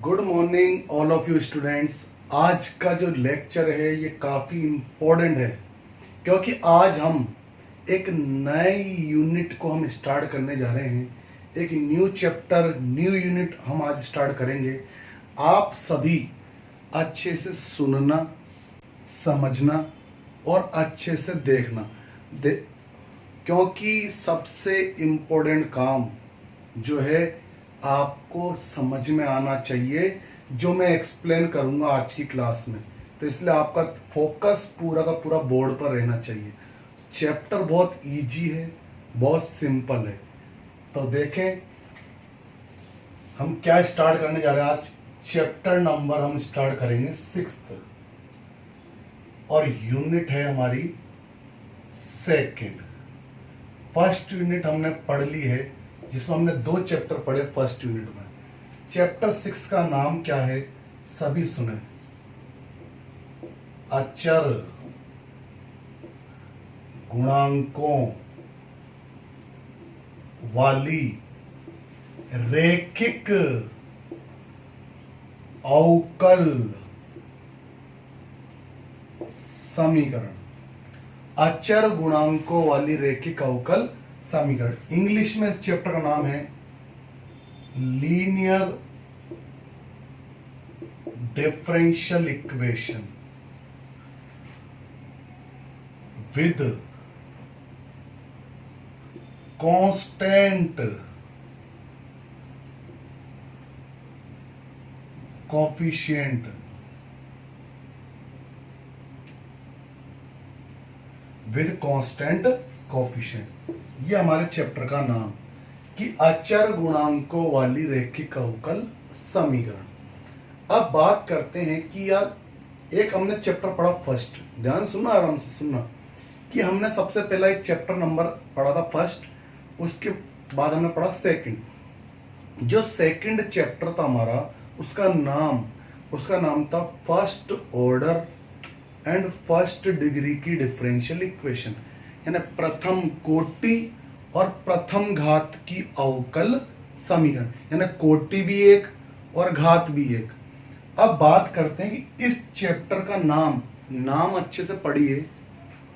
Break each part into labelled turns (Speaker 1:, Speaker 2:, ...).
Speaker 1: Good morning all of you students. आज का जो लेक्चर है ये काफ़ी इम्पोर्टेंट है क्योंकि आज हम एक नई यूनिट को हम स्टार्ट करने जा रहे हैं। एक न्यू चैप्टर न्यू यूनिट हम आज स्टार्ट करेंगे। आप सभी अच्छे से सुनना, समझना और अच्छे से देखना क्योंकि सबसे इम्पोर्टेंट काम जो है आपको समझ में आना चाहिए जो मैं एक्सप्लेन करूंगा आज की क्लास में। तो इसलिए आपका फोकस पूरा का पूरा बोर्ड पर रहना चाहिए। चैप्टर बहुत इजी है, बहुत सिंपल है। तो देखें हम क्या स्टार्ट करने जा रहे हैं। आज चैप्टर नंबर हम स्टार्ट करेंगे 6th और यूनिट है हमारी 2nd। फर्स्ट यूनिट हमने पढ़ ली है जिसमें हमने 2 चैप्टर पढ़े फर्स्ट यूनिट में। चैप्टर 6 का नाम क्या है सभी सुने। अचर गुणांकों वाली रैखिक अवकल समीकरण। अचर गुणांकों वाली रैखिक अवकल समीकरण। इंग्लिश में इस चैप्टर का नाम है linear differential equation with constant coefficient. With constant coefficient, ये हमारे चैप्टर का नाम कि अचर गुणांकों वाली रैखिक अवकल समीकरण। अब बात करते हैं कि यार एक हमने चैप्टर पढ़ा फर्स्ट, ध्यान सुनना, आराम से सुनना कि हमने सबसे पहला एक चैप्टर नंबर पढ़ा था फर्स्ट, उसके बाद हमने पढ़ा 2nd। जो 2nd चैप्टर था हमारा उसका नाम था first order and first degree की डिफरेंशियल इक्वेशन, यानी प्रथम कोटि और प्रथम घात की अवकल समीकरण, यानी कोटि भी एक और घात भी एक। अब बात करते हैं कि इस चैप्टर का नाम अच्छे से पढ़िए,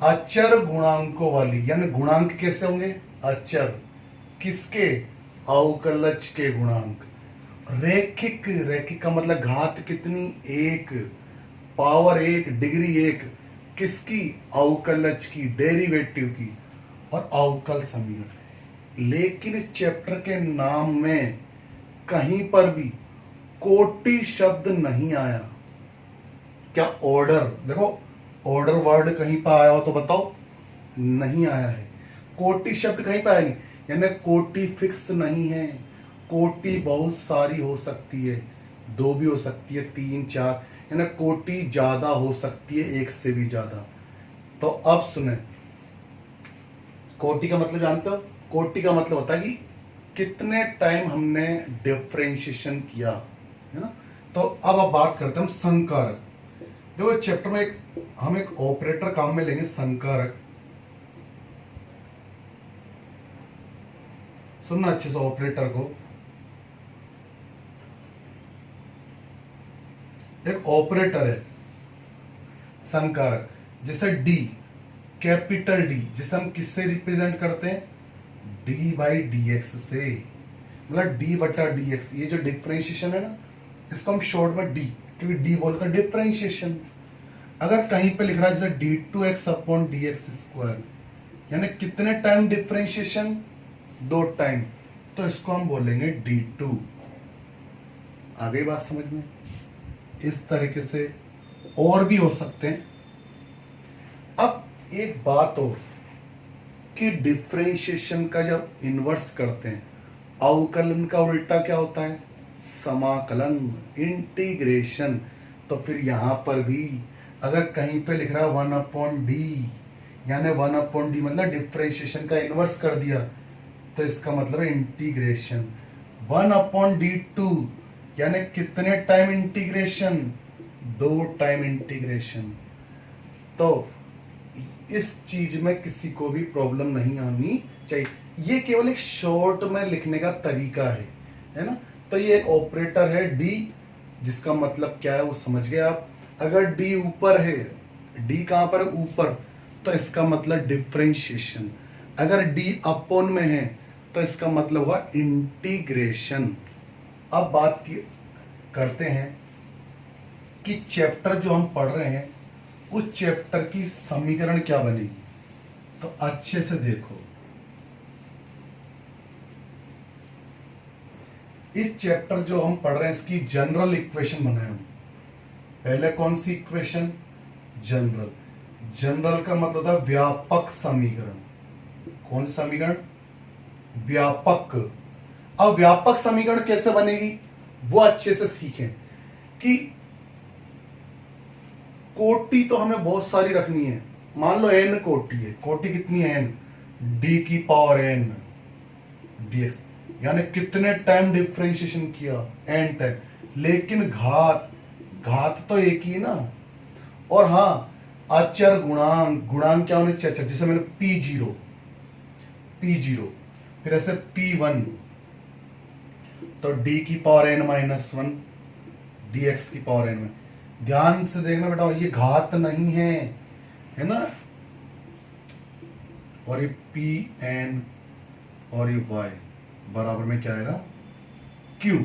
Speaker 1: अचर गुणांकों वाली, यानी गुणांक कैसे होंगे अचर, किसके, अवकलज के गुणांक। रैखिक का मतलब घात कितनी, एक, पावर 1, डिग्री 1, किसकी, अवकलज की, डेरिवेटिव की, और अवकल समीकरण। लेकिन इस चैप्टर के नाम में कहीं पर भी कोटि शब्द नहीं आया। क्या ऑर्डर, देखो ऑर्डर वर्ड कहीं पर आया हो तो बताओ, नहीं आया है। कोटि शब्द कहीं पर आया नहीं, यानी कोटि फिक्स नहीं है। कोटि बहुत सारी हो सकती है, 2 भी हो सकती है, 3, 4, यानी कोटि ज्यादा हो सकती है, 1 से भी ज्यादा। तो अब सुने, कोटि का मतलब जानते हो, कोटि का मतलब होता है कि कितने टाइम हमने डिफरेंशिएशन किया, है ना। तो अब बात करते हैं हम संकारक। देखो इस चैप्टर में हम एक ऑपरेटर काम में लेंगे, संकारक। सुनना अच्छे से ऑपरेटर को। एक ऑपरेटर है संकारक, जैसे डी, कैपिटल डी, जिसे हम किससे रिप्रेजेंट करते हैं, डी बाई डी एक्स से, मतलब डी बटा डी एक्स। ये जो डिफरेंशिएशन है ना, इसको हम शॉर्ट में डी, क्योंकि डी बोलते हैं डिफरेंशिएशन। अगर कहीं पे लिख रहा है जैसे D two X upon D X square, यानी कितने टाइम डिफरेंशिएशन, 2 टाइम, तो इसको हम बोलेंगे डी टू। आ गई बात समझ में। इस तरीके से और भी हो सकते हैं। अब एक बात और कि डिफरेंशिएशन का जब इन्वर्स करते हैं, अवकलन का उल्टा क्या होता है, समाकलन, इंटीग्रेशन। तो फिर यहां पर भी अगर कहीं पे लिख रहा है 1/d, यानी 1/d मतलब डिफरेंशिएशन का इन्वर्स कर दिया, तो इसका मतलब है इंटीग्रेशन। 1/d2 यानी कितने टाइम इंटीग्रेशन, 2 टाइम इंटीग्रेशन। तो इस चीज में किसी को भी प्रॉब्लम नहीं आनी चाहिए। ये केवल एक शॉर्ट में लिखने का तरीका है ना। तो ये एक ऑपरेटर है डी जिसका मतलब क्या है वो समझ गए आप। अगर डी ऊपर है, डी कहां पर है? ऊपर, तो इसका मतलब डिफरेंशिएशन। अगर डी अपोन में है तो इसका मतलब हुआ इंटीग्रेशन। अब बात की करते हैं कि चैप्टर जो हम पढ़ रहे हैं उस चैप्टर की समीकरण क्या बनेगी। तो अच्छे से देखो, इस चैप्टर जो हम पढ़ रहे हैं इसकी जनरल इक्वेशन बनाए हम। पहले कौन सी इक्वेशन? जनरल। जनरल का मतलब होता है व्यापक समीकरण। कौन सा समीकरण? व्यापक। अब व्यापक समीकरण कैसे बनेगी वो अच्छे से सीखें कि कोटि तो हमें बहुत सारी रखनी है। मान लो n कोटि है, कोटि कितनी है? n, d की पावर n dx, यानी कितने टाइम डिफरेंशिएशन किया? n time. लेकिन घात, घात तो एक ही ना। और हाँ, अचर गुणांक, गुणांक क्या होने चाहिए? जैसे मैंने p0, फिर ऐसे p1, तो d की power n minus one, dx की पावर n में। ध्यान से देखना बेटा, ये घात नहीं है ना। और ये pn और ये y बराबर में क्या आएगा? q।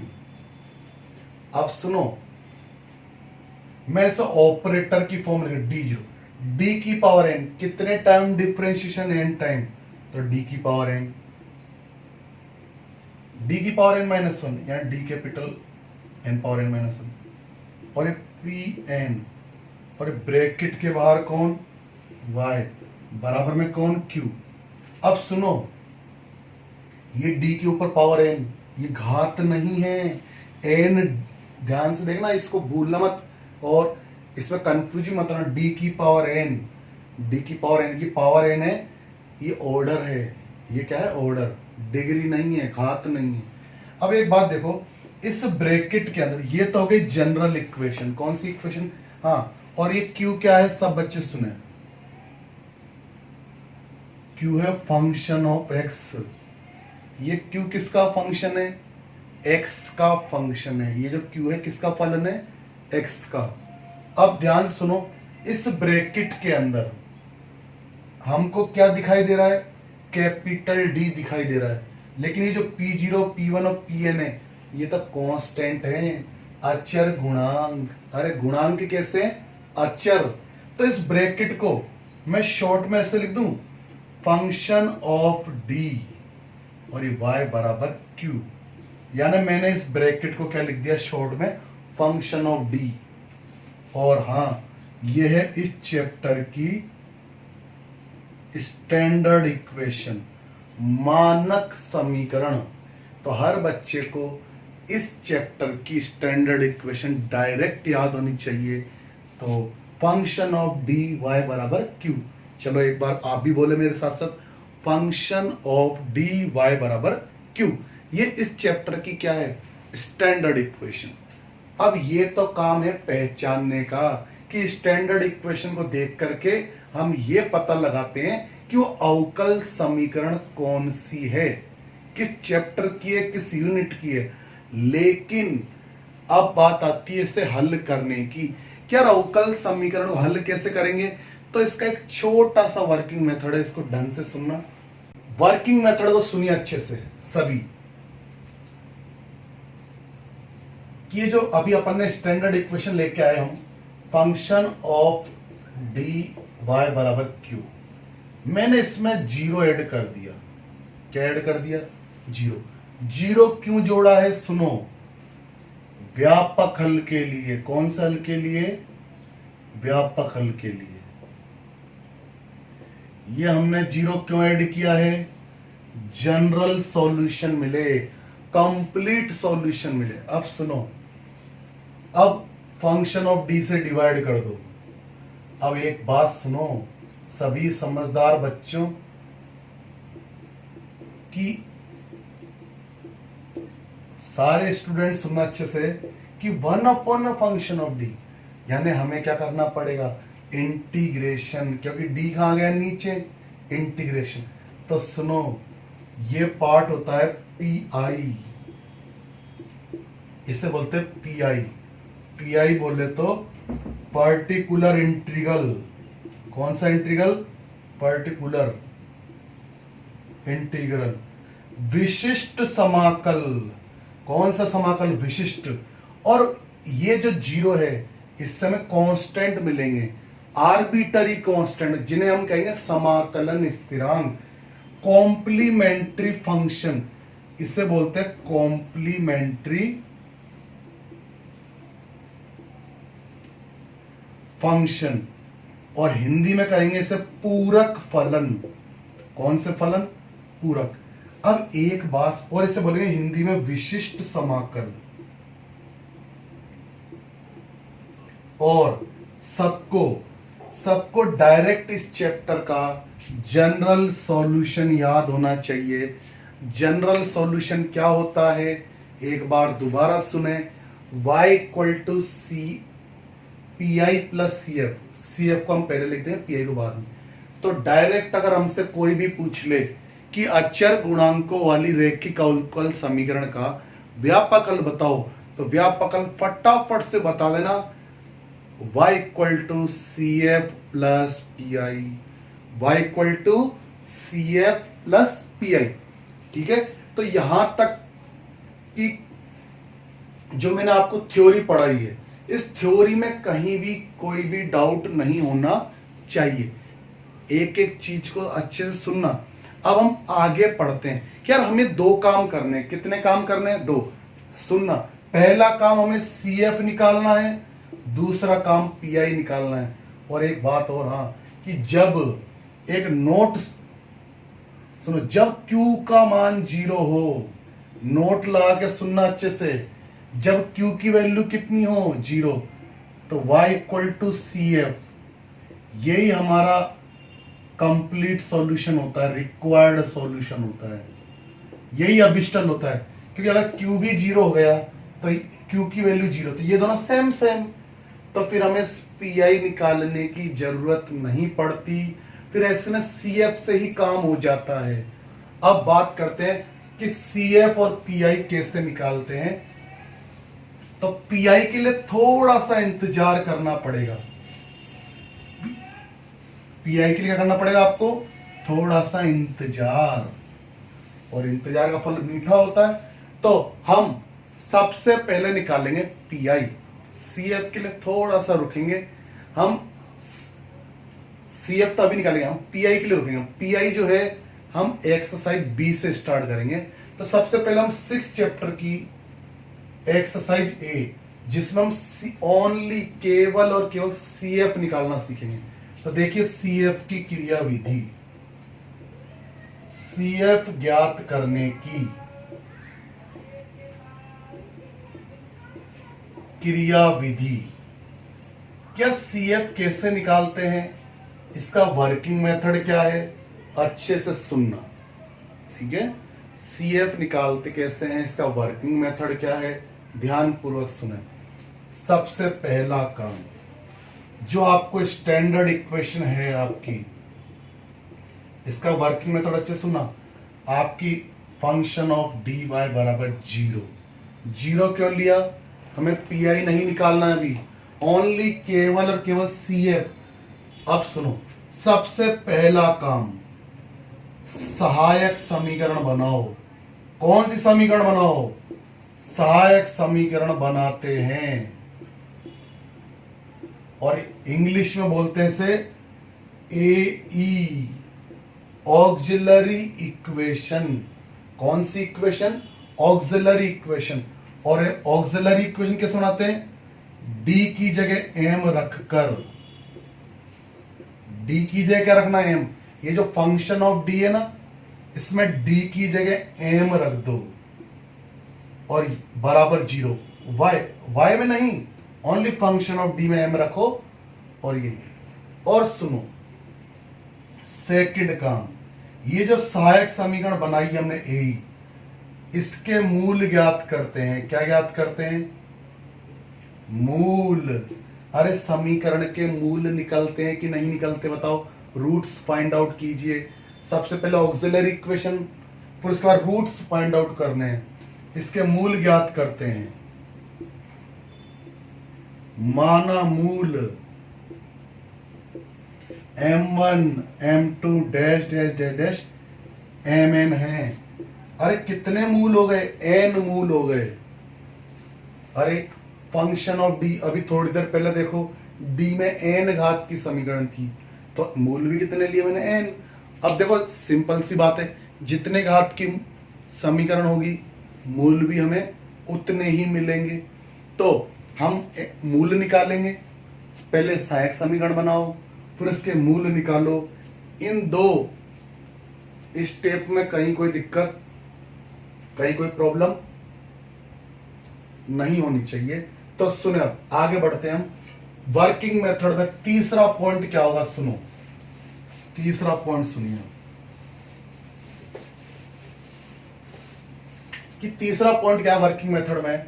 Speaker 1: अब सुनो, मैं इसे ऑपरेटर की फॉर्म लिख, d0, d की पावर n, कितने टाइम डिफरेंशिएशन? n टाइम, तो d की पावर n, d की पावर n माइनस वन, यानी d capital n power n minus one, और ये pn, और ब्रैकेट के बाहर कौन? y बराबर में कौन? q। अब सुनो, ये d के ऊपर पावर n, ये घात नहीं है। n, ध्यान से देखना, इसको भूलना मत और इसमें कंफ्यूज मत होना। d की पावर n, d की पावर n, ये पावर n है, ये ऑर्डर है। ये क्या है? ऑर्डर, डिग्री नहीं है, घात नहीं है। अब एक बात देखो, इस ब्रैकेट के अंदर ये तो हो गई जनरल इक्वेशन। कौन सी इक्वेशन? हाँ, और ये q क्या है? सब बच्चे सुने, q है फंक्शन ऑफ x। ये q किसका फंक्शन है? x का फंक्शन है। ये जो q है किसका फलन है? x का। अब ध्यान से सुनो, इस ब्रैकेट के अंदर हमको क्या दिखाई दे रहा है? कैपिटल D दिखाई दे रहा है। लेकिन ये जो P0, P1 और Pn है, ये तो कांस्टेंट है, अचर गुणांक। अरे गुणांक कैसे? अचर। तो इस ब्रैकेट को मैं शॉर्ट में ऐसे लिख दूं, फंक्शन ऑफ d, और ये y बराबर q। यानी मैंने इस ब्रैकेट को क्या लिख दिया शॉर्ट में? Function of d। और हाँ, ये है इस चैप्टर की स्टैंडर्ड इक्वेशन, मानक समीकरण। तो हर बच्चे को इस चैप्टर की स्टैंडर्ड इक्वेशन डायरेक्ट याद होनी चाहिए। तो फंक्शन ऑफ dy बराबर q। चलो एक बार आप भी बोले मेरे साथ साथ, फंक्शन ऑफ dy बराबर q। ये इस चैप्टर की क्या है? Standard equation. अब ये तो काम है पहचानने का कि स्टैंडर्ड इक्वेशन को देख करके हम ये पता लगाते हैं कि वो अवकल समीकरण कौन सी है, किस चैप्टर की है, किस यूनिट की है। लेकिन अब बात आती है इसे हल करने की। क्या अवकल समीकरण को हल कैसे करेंगे? तो इसका एक छोटा सा वर्किंग मेथड है, इसको ढंग से सुनना। वर्किंग मेथड को सुनिए अच्छे से सभी, कि ये जो अभी अपन ने स्टैंडर्ड इक्वेशन लेके आए हम, फंक्शन ऑफ dy बराबर q, मैंने इसमें जीरो ऐड कर दिया। क्या ऐड कर दिया? जीरो। जीरो क्यों जोड़ा है? सुनो, व्यापक हल के लिए। कौन सा हल के लिए? व्यापक हल के लिए। ये हमने जीरो क्यों ऐड किया है? जनरल सॉल्यूशन मिले, कंप्लीट सॉल्यूशन मिले। अब सुनो, अब फंक्शन ऑफ डी से डिवाइड कर दो। अब एक बात सुनो सभी समझदार बच्चों की, सारे स्टूडेंट सुनना अच्छे से, कि one upon function of D, यानी हमें क्या करना पड़ेगा? इंटीग्रेशन, क्योंकि डी कहां गया? नीचे, इंटीग्रेशन। तो सुनो, ये पार्ट होता है पी आई, इसे बोलते हैं पी आई, पीआई बोले तो पर्टिकुलर इंटीग्रल। कौन सा इंटीग्रल? Particular integral. विशिष्ट समाकल। कौन सा समाकल? विशिष्ट। और ये जो जीरो है इससे हमें कांस्टेंट मिलेंगे, आर्बिटरी कांस्टेंट, जिन्हें हम कहेंगे समाकलन स्थिरांक। कॉम्प्लीमेंट्री फंक्शन, इसे बोलते हैं कॉम्प्लीमेंट्री फंक्शन, और हिंदी में कहेंगे इसे पूरक फलन। कौन से फलन? पूरक। अब एक बात और, इसे बोलेंगे हिंदी में विशिष्ट समाकल। और सबको डायरेक्ट इस चैप्टर का जनरल सॉल्यूशन याद होना चाहिए। जनरल सॉल्यूशन क्या होता है एक बार दोबारा सुने। y equal to C P I plus C F. C F को हम पहले लिखते हैं, पी आई को बाद में। तो डायरेक्ट अगर हमसे कोई भी पूछ ले कि अचर गुणांकों वाली रैखिक अवकल समीकरण का व्यापकल बताओ, तो व्यापकल फटाफट से बता देना y equal to C F plus P I. Y equal to C F plus P I. ठीक है, तो यहां तक कि जो मैंने आपको थ्योरी पढ़ाई है, इस थ्योरी में कहीं भी कोई भी डाउट नहीं होना चाहिए। एक एक चीज को अच्छे से सुनना। अब हम आगे पढ़ते हैं। यार हमें दो काम करने हैं। कितने काम करने हैं? दो। सुनना, पहला काम हमें सी एफ निकालना है, दूसरा काम पी आई निकालना है। और एक बात और, हाँ, कि जब एक नोट सुनो, जब Q का मान 0 हो, नोट लगा के सुनना अच्छे से, जब Q की वैल्यू कितनी हो? 0, तो y equal to C F, यही हमारा कंप्लीट सॉल्यूशन होता है, रिक्वायर्ड सॉल्यूशन होता है, यही अभिष्टल होता है। क्योंकि अगर Q भी 0 हो गया तो Q की वैल्यू 0, तो ये दोनों सेम, तो फिर हमें पी आई निकालने की जरूरत नहीं पड़ती। फिर ऐसे में सी एफ से ही काम हो जाता है। अब बात करते हैं कि सी एफ और पी आई कैसे निकालते हैं। तो पी आई के लिए थोड़ा सा इंतजार करना पड़ेगा। पी आई के लिए क्या करना पड़ेगा आपको? थोड़ा सा इंतजार, और इंतजार का फल मीठा होता है। तो हम सबसे पहले निकालेंगे पी आई। सी एफ के लिए थोड़ा सा रुकेंगे। हम सी एफ तो अभी निकालेंगे, हम पी आई के लिए रुकेंगे। पी आई जो है हम एक्सरसाइज बी से स्टार्ट करेंगे। तो सबसे पहले हम 6 चैप्टर की एक्सरसाइज ए, जिसमें हम ओनली केवल और केवल सी एफ निकालना सीखेंगे। तो देखिए सी एफ की क्रिया विधि। सी एफ ज्ञात करने की क्रिया विधि। क्या सी एफ कैसे निकालते हैं, इसका वर्किंग मेथड क्या है, अच्छे से सुनना। ठीक है, सी एफ निकालते कैसे हैं, इसका वर्किंग मेथड क्या है, ध्यान पूर्वक सुने। सबसे पहला काम, जो आपको स्टैंडर्ड इक्वेशन है आपकी, इसका वर्किंग मेथड अच्छे सुनना। आपकी फंक्शन ऑफ डी वाई बराबर 0। 0 क्यों लिया? हमें पी आई नहीं निकालना है अभी, ओनली केवल और केवल सी एफ। अब सुनो, सबसे पहला काम, सहायक समीकरण बनाओ। कौन सी समीकरण बनाओ? सहायक समीकरण बनाते हैं, और इंग्लिश में बोलते हैं इसे AE, ऑक्सिलरी इक्वेशन। कौन सी इक्वेशन? Auxiliary equation. और ऑक्सिलरी इक्वेशन कैसे बनाते हैं? D की जगह M रखकर। D की जगह क्या रखना है? M। ये जो फंक्शन ऑफ D है ना, इसमें D की जगह M रख दो, और बराबर 0। y में नहीं, ओनली फंक्शन ऑफ D में M रखो, और ये। और सुनो, सेकंड काम, ये जो सहायक समीकरण बनाई हमने ए, इसके मूल ज्ञात करते हैं। क्या ज्ञात करते हैं? मूल। अरे समीकरण के मूल निकलते हैं कि नहीं निकलते बताओ? रूट्स फाइंड आउट कीजिए। सबसे पहले ऑक्सिलरी इक्वेशन, फिर उसके बाद रूट्स फाइंड आउट करने हैं, इसके मूल ज्ञात करते हैं। माना मूल m1 m2 dash dash dash dash mn है। अरे कितने मूल हो गए? n मूल हो गए। अरे फंक्शन ऑफ d, अभी थोड़ी देर पहले देखो d में n घात की समीकरण थी, तो मूल भी कितने लिए मैंने? n। अब देखो सिंपल सी बात है, जितने घात की समीकरण होगी मूल भी हमें उतने ही मिलेंगे। तो हम मूल निकालेंगे, पहले सहायक समीकरण बनाओ, फिर उसके मूल निकालो। इन दो स्टेप में कहीं कोई दिक्कत, कहीं कोई प्रॉब्लम नहीं होनी चाहिए। तो सुने, अब आगे बढ़ते हैं हम वर्किंग मेथड में। तीसरा पॉइंट क्या होगा? सुनो, तीसरा पॉइंट सुनिए कि तीसरा पॉइंट क्या है वर्किंग मेथड में।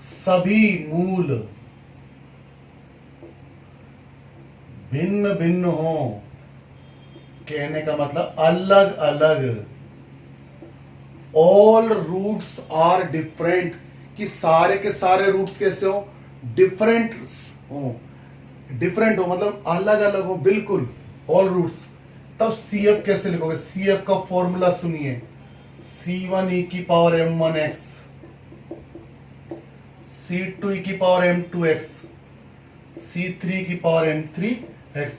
Speaker 1: सभी मूल भिन्न भिन्न हो, कहने का मतलब अलग अलग। ऑल रूट्स आर डिफरेंट, कि सारे के सारे रूट्स कैसे हो? डिफरेंट हो। डिफरेंट हो मतलब अलग अलग हो, बिल्कुल ऑल रूट्स। तब CF कैसे लिखोगे? CF का फॉर्मूला सुनिए, C1 e की पावर m1x, C2 e की पावर m2x, C3 की पावर m3x,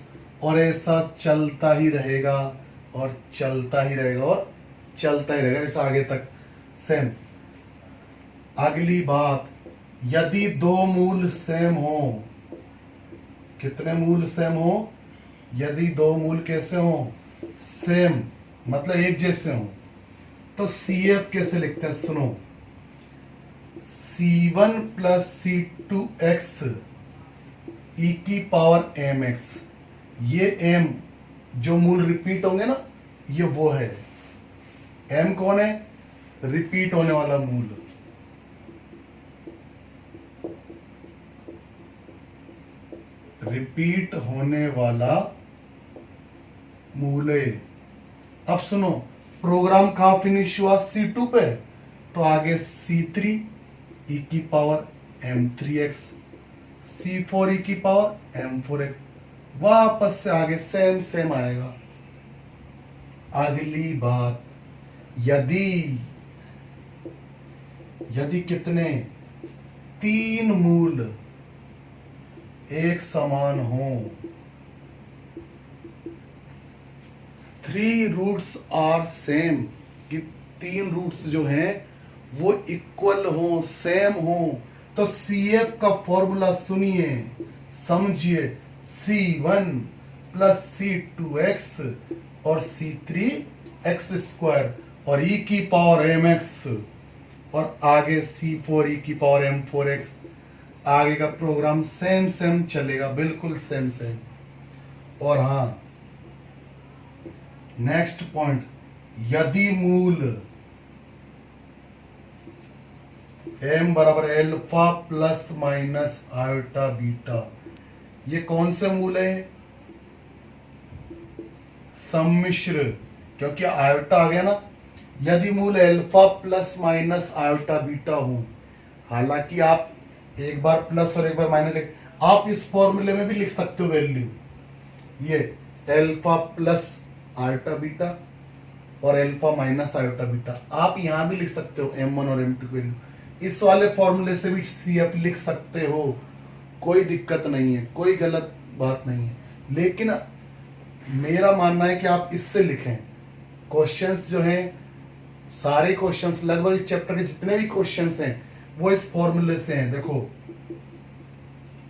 Speaker 1: और ऐसा चलता ही रहेगा और चलता ही रहेगा और चलता ही रहेगा, ऐसा आगे तक सेम। अगली बात, यदि दो मूल सेम हो, कितने मूल सेम हो? यदि दो मूल कैसे हो? सेम, मतलब एक जैसे हो, तो CF कैसे लिखते हैं? सुनो, C1 प्लस C2x e की पावर mx। ये m जो मूल रिपीट होंगे ना, ये वो है। m कौन है? रिपीट होने वाला मूल। रिपीट होने वाला मूल है। अब सुनो, प्रोग्राम कहां फिनिश हुआ? C2 पे, तो आगे C3 e की पावर m3x, C4 e की पावर m4x, वापस से आगे सेम सेम आएगा। अगली बात, यदि कितने? तीन मूल एक समान हो, 3 रूट्स आर सेम, कि तीन रूट्स जो हैं वो इक्वल हो, सेम हो, तो CF का फॉर्मूला सुनिए, समझिए, C1 प्लस C2x और C3x स्क्वायर और e की पावर mx, और आगे C4 e की पावर m4x। आगे का प्रोग्राम सेम सेम चलेगा, बिल्कुल सेम सेम। और हाँ, नेक्स्ट पॉइंट, यदि मूल m बराबर alpha plus minus iota beta, ये कौन से मूल है? सम्मिश्र, क्योंकि आयोटा आ गया ना। यदि मूल alpha plus minus iota beta हो, हालांकि आप एक बार प्लस और एक बार माइनस, आप इस फॉर्मूले में भी लिख सकते हो वैल्यू, ये अल्फा प्लस आयोटा बीटा और अल्फा माइनस आयोटा बीटा, आप यहां भी लिख सकते हो m1 और m2 की वैल्यू। इस वाले फॉर्मूले से भी CF लिख सकते हो, कोई दिक्कत नहीं है, कोई गलत बात नहीं है। लेकिन मेरा मानना है कि आप इससे लिखें। क्वेश्चंस जो हैं, सारे क्वेश्चंस, लगभग इस चैप्टर के जितने भी क्वेश्चंस हैं वो इस फॉर्मूले से हैं। देखो,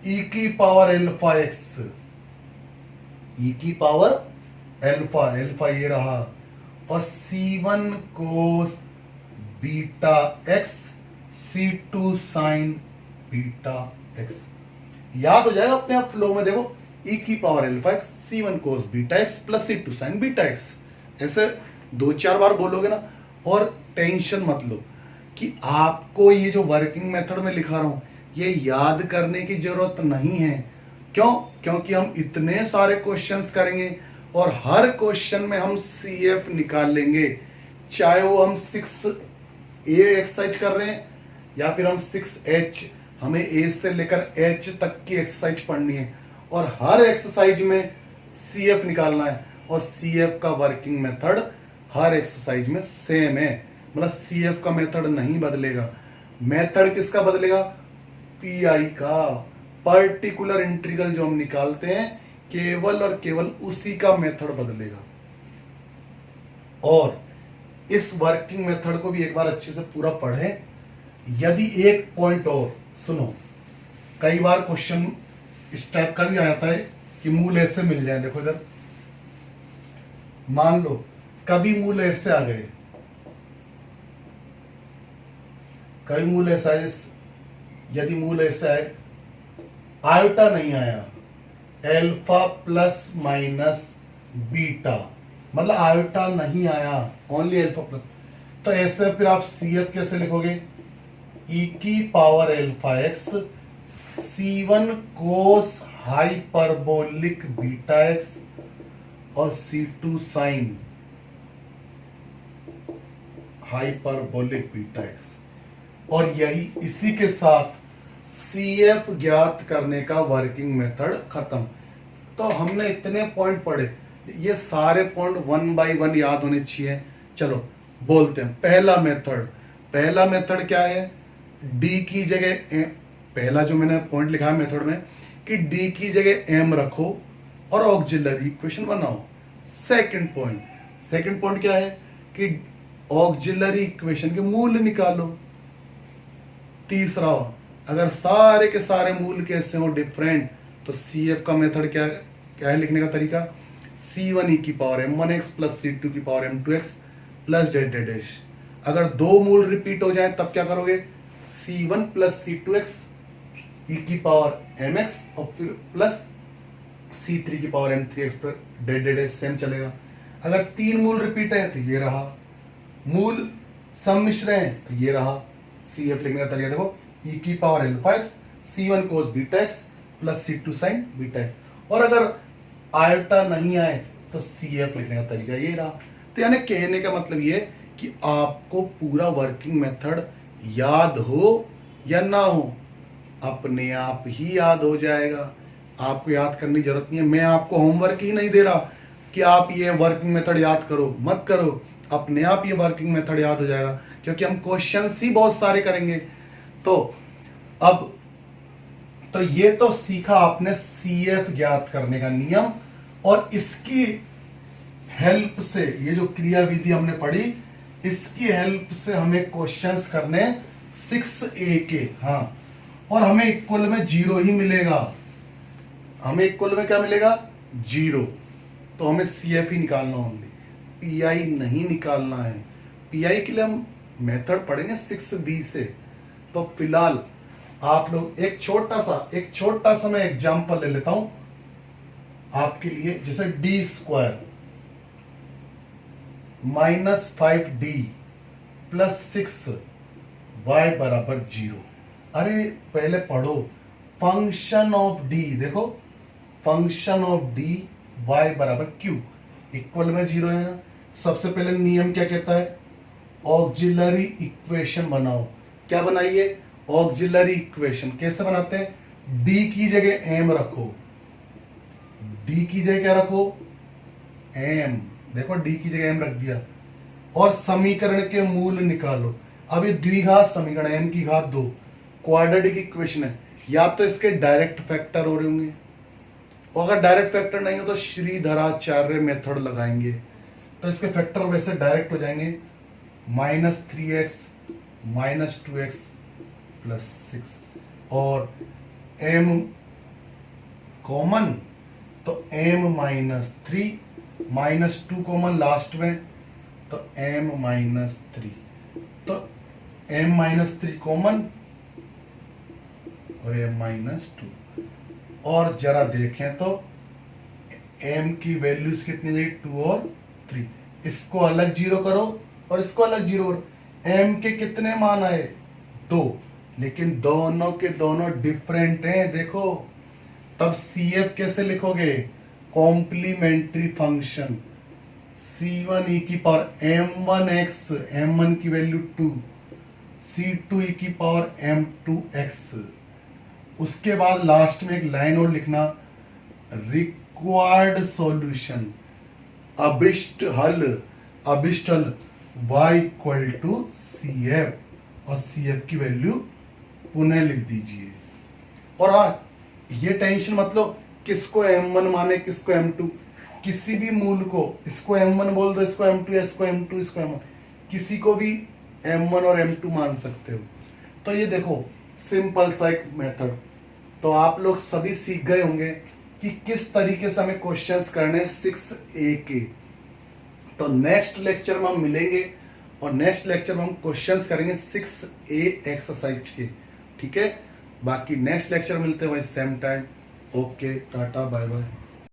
Speaker 1: e की पावर अल्फा x, e की पावर अल्फा, अल्फा ये रहा, और C1 cos beta x, C2 sign beta x, याद हो जाएगा अपने आप फ्लो में। देखो, e की power alpha x, C1 cos beta x plus C2 sign beta x, ऐसे 2-4 बार बोलोगे ना। और टेंशन मत लो कि आपको ये जो वर्किंग मेथड में लिखा रहा हूं ये याद करने की जरूरत नहीं है। क्यों? क्योंकि हम इतने सारे क्वेश्चंस करेंगे और हर क्वेश्चन में हम CF निकाल लेंगे, चाहे वो हम 6A एक्सरसाइज कर रहे हैं या फिर हम 6H, हमें ए से लेकर एच तक की एक्सरसाइज पढ़नी है और हर एक्सरसाइज में CF निकालना है और CF का वर्किंग मेथड हर एक्सरसाइज में सेम है, मतलब CF का मेथड नहीं बदलेगा। मेथड किसका बदलेगा? PI का, पर्टिकुलर इंटीग्रल जो हम निकालते हैं केवल और केवल उसी का मेथड बदलेगा। और इस वर्किंग मेथड को भी एक बार अच्छे से पूरा पढ़ें। यदि एक पॉइंट और सुनो, कई बार क्वेश्चन इस टाइप का भी आ जाता है कि मूल ऐसे मिल जाए। देखो इधर, मान लो कभी मूल ऐसे आ गए, कभी मूल ऐसा आए, यदि मूल ऐसे आए, आयोटा नहीं आया, एल्फा प्लस माइनस बीटा, मतलब आयोटा नहीं आया, ओनली एल्फा प्लस, तो ऐसे फिर आप CF कैसे लिखोगे? e की power alpha x C1 cos hyperbolic beta x और C2 sine hyperbolic beta x. और यही इसी के साथ CF ज्ञात करने का वर्किंग मेथड खत्म। तो हमने इतने पॉइंट पढ़े, ये सारे पॉइंट 1 बाय 1 याद होने चाहिए। चलो बोलते हैं पहला मेथड क्या है? D की जगह पहला जो मैंने पॉइंट लिखा है मेथड में कि D की जगह M रखो और ऑक्सिलरी इक्वेशन बनाओ। सेकंड पॉइंट क्या है कि ऑक्सिलरी इक्वेशन के मूल निकालो। तीसरा, अगर सारे के सारे मूल कैसे हो डिफरेंट, तो CF का मेथड क्या है लिखने का तरीका? C1 e की पावर m1x प्लस C2 की power m2x plus dash dash dash. अगर दो मूल रिपीट हो जाए तब क्या करोगे? C1 प्लस C2x e की पावर mx और फिर प्लस C3 की पावर m3x पर डैश डैश डैश, सेम चलेगा। अगर तीन मूल रिपीट है तो ये रहा, मूल सम्मिश्र है तो ये रहा। CF लिखने का तरीका देखो, e की power alpha x C1 cos beta x plus C2 sign beta x. और अगर आयोटा नहीं आए तो CF लिखने का तरीका ये रहा। तो यानी कहने का मतलब ये कि आपको पूरा वर्किंग मेथड याद हो या ना हो, अपने आप ही याद हो जाएगा। आपको याद करने की जरूरत नहीं है, मैं आपको होमवर्क ही नहीं दे रहा कि आप ये वर्किंग मेथड याद करो, मत करो, अपने आप ये वर्किंग मेथड याद हो जाएगा, क्योंकि हम क्वेश्चंस ही बहुत सारे करेंगे। तो अब तो ये तो सीखा आपने CF ज्ञात करने का नियम, और इसकी हेल्प से, ये जो क्रिया विधि हमने पढ़ी, इसकी हेल्प से हमें क्वेश्चंस करने 6A के। हाँ, और हमें इक्वल में 0 ही मिलेगा। हमें इक्वल में क्या मिलेगा? 0। तो हमें CF ही निकालना होंगे, PI नहीं निकालना है। PI के लिए हम मेथड पढ़ेंगे 6B से। तो फिलहाल आप लोग एक छोटा सा मैं एग्जांपल ले लेता हूं आपके लिए। जैसे D² minus 5D plus 6y बराबर 0। अरे पहले पढ़ो फंक्शन ऑफ D, देखो फंक्शन ऑफ D y बराबर q, इक्वल में 0 है ना। सबसे पहले नियम क्या कहता है? ऑक्सिलरी इक्वेशन बनाओ। क्या बनाइए? Auxiliary equation. कैसे बनाते हैं? D की जगह m रखो, D की जगह क्या रखो? m। देखो D की जगह m रख दिया, और समीकरण के मूल निकालो। अब ये द्विघात समीकरण, m की घात 2 क्वाड्रेटिक इक्वेशन है, या तो इसके डायरेक्ट फैक्टर हो रहे होंगे, और अगर डायरेक्ट फैक्टर नहीं हो तो श्रीधराचार्य मेथड लगाएंगे, तो इसके फैक्टर वैसे डायरेक्ट हो जाएंगे। -3x -2x प्लस 6, और m कॉमन, तो m -3 -2 कॉमन लास्ट में, तो m -3, तो m -3 कॉमन और m -2। और जरा देखें तो m की वैल्यूज कितनी जाएगी? 2 और 3। इसको अलग 0 करो और इसको अलग 0 करो। m के कितने मान आए? 2, लेकिन दोनों के दोनों डिफरेंट हैं। देखो, तब CF कैसे लिखोगे? कॉम्प्लीमेंट्री फंक्शन C1 e की पावर m1x, m1 की वैल्यू 2, C2 की पावर m2x। उसके बाद लास्ट में एक लाइन और लिखना, रिक्वायर्ड सॉल्यूशन, अभिष्ट हल y इक्वल टू CF, और CF की वैल्यू पुनः लिख दीजिए। और हाँ, ये टेंशन मत लो किसको m1 माने किसको m2, किसी भी मूल को, इसको m1 बोल दो, इसको m2, या इसको m2 इसको m1, किसी को भी m1 और m2 मान सकते हो। तो ये देखो सिंपल सा एक मेथड। तो आप लोग सभी सीख गए होंगे कि किस तरीके से हमें क्वेश्चंस करने 6A के। तो नेक्स्ट लेक्चर में हम मिलेंगे और नेक्स्ट लेक्चर में हम क्वेश्चंस करेंगे 6A एक्सरसाइज के, ठीक है। बाकी नेक्स्ट लेक्चर मिलते हैं वही same time. Okay, tata, bye bye.